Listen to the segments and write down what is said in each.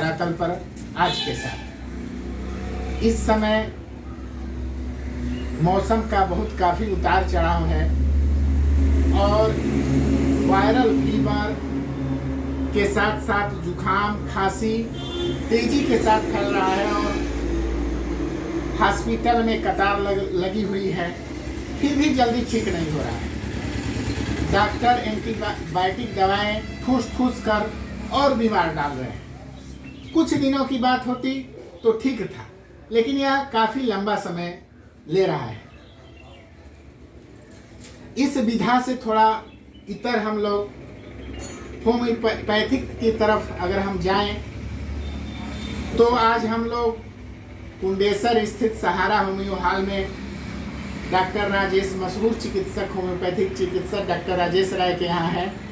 धरातल पर आज के साथ। इस समय मौसम का काफ़ी उतार चढ़ाव है और वायरल फीवर के साथ साथ जुखाम खांसी तेजी के साथ फैल रहा है और हॉस्पिटल में कतार लगी हुई है, फिर भी जल्दी ठीक नहीं हो रहा है। डॉक्टर एंटीबायोटिक दवाएं ठूस ठूस कर और बीमार डाल रहे हैं। कुछ दिनों की बात होती तो ठीक था, लेकिन यह काफ़ी लंबा समय ले रहा है। इस विधा से थोड़ा इतर हम लोग होम्योपैथिक की तरफ अगर हम जाएं तो आज हम लोग कुंडेसर स्थित सहारा होम्यो हॉल में डॉक्टर राजेश, मशहूर चिकित्सक, होम्योपैथिक चिकित्सक डॉक्टर राजेश राय के यहाँ है।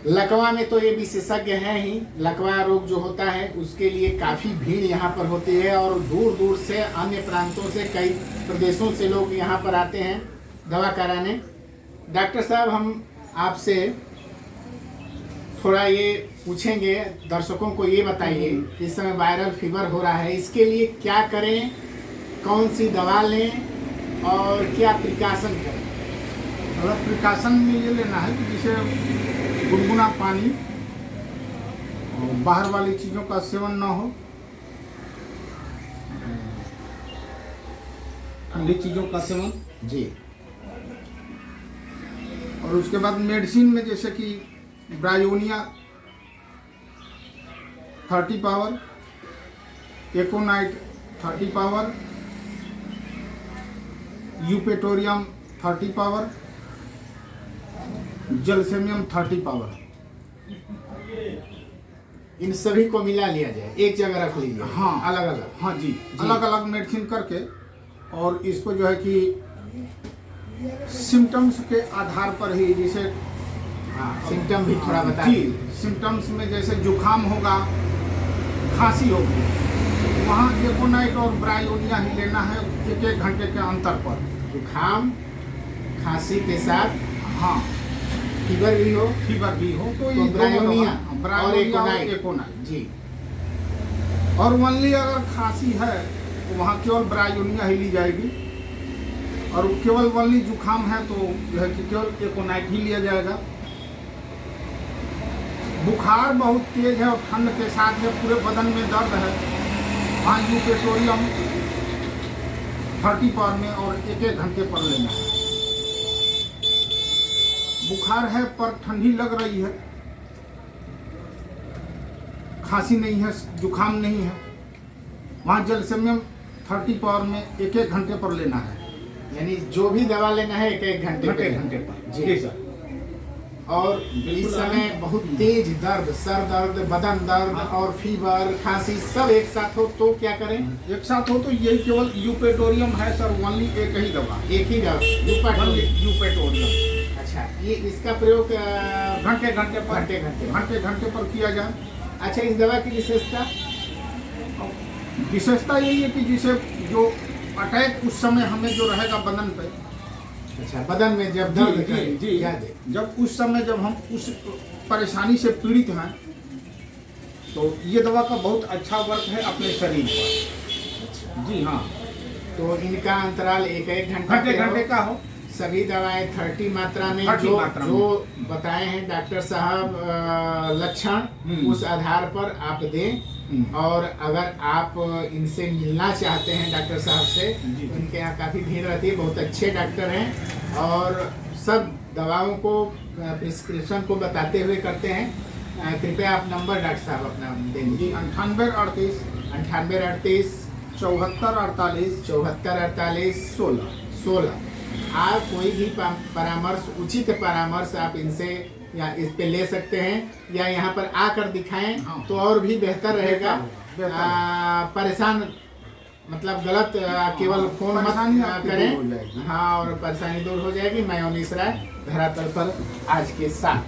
लकवा में तो ये विशेषज्ञ हैं ही। लकवा रोग जो होता है उसके लिए काफ़ी भीड़ यहाँ पर होती है और दूर दूर से, अन्य प्रांतों से, कई प्रदेशों से लोग यहाँ पर आते हैं दवा कराने। डॉक्टर साहब, हम आपसे थोड़ा ये पूछेंगे, दर्शकों को ये बताइए, इस समय वायरल फीवर हो रहा है, इसके लिए क्या करें, कौन सी दवा लें और क्या प्रिकॉशन करें? अगर प्रिकॉशन में ये लेना है कि जैसे गुनगुना पानी और बाहर वाली चीज़ों का सेवन ना हो, ठंडी चीज़ों का सेवन जी। और उसके बाद मेडिसिन में जैसे कि bryonia 30 power, aconite 30 power, eupatorium 30 power, gelsemium 30 power, इन सभी को मिला लिया जाए, एक जगह रख लीजिए। हाँ, अलग अलग। हाँ जी, अलग अलग मेडिसिन करके और इसको जो है कि सिम्टम्स के आधार पर ही, जैसे सिम्टम भी थोड़ा बता जी, सिम्टम्स में जैसे जुखाम होगा, खांसी होगी, वहाँ एकोनाइट और ब्रायोनिया ही लेना है 1-1 घंटे के अंतर पर। जुखाम खांसी के साथ हाँ, फीवर भी हो तो ये ब्रायोनिया और एकोनाइट जी। और ओनली अगर खांसी है तो वहाँ केवल ब्रायोनिया ही ली जाएगी, और केवल ओनली जुखाम है तो जो है कि केवल एकोनाइट ही लिया जाएगा। बुखार बहुत तेज है और ठंड के साथ में पूरे बदन में दर्द है, वहाँ यूपेटोरियम 30 पावर में और 1-1 घंटे पर लेना है। बुखार है पर ठंडी लग रही है, खांसी नहीं है, जुखाम नहीं है, वहाँ जलसेमियम 30 पावर में 1-1 घंटे पर लेना है। यानी जो भी दवा लेना है 1-1 घंटे पर जी सर। और इस समय बहुत तेज दर्द, सर दर्द, बदन दर्द और फीवर, खांसी सब एक साथ हो तो क्या करें? एक साथ हो तो यही केवल यूपेटोरियम है सर, ओनली एक ही दवा, यूपेटोरियम। अच्छा, ये इसका प्रयोग घंटे पर किया जाए। अच्छा, इस दवा की विशेषता यही है कि जिसे जो अटैक उस समय हमें जो रहेगा बदन पे, अच्छा, बदन में जब दर्द जी, जब उस समय जब हम उस परेशानी से पीड़ित हैं तो ये दवा का बहुत अच्छा वर्क है अपने शरीर पर। अच्छा जी हाँ, तो इनका अंतराल 1-1 घंटे का हो। सभी दवाएं 30 मात्रा में जो बताए हैं डॉक्टर साहब लक्षण, उस आधार पर आप दें। और अगर आप इनसे मिलना चाहते हैं डॉक्टर साहब से, तो इनके यहाँ काफ़ी भीड़ रहती है, बहुत अच्छे डॉक्टर हैं और सब दवाओं को, प्रिस्क्रिप्शन को बताते हुए करते हैं। कृपया आप नंबर डॉक्टर साहब अपना दे दीजिए। 9838 74 48 16। आप कोई भी परामर्श, उचित परामर्श आप इनसे या इस पे ले सकते हैं या यहाँ पर आकर दिखाएं। हाँ। तो और भी बेहतर रहेगा। परेशान मतलब गलत केवल फोन मत करें। हाँ, और परेशानी दूर हो जाएगी। मैं अनीश राय, धरातल पर आज के साथ।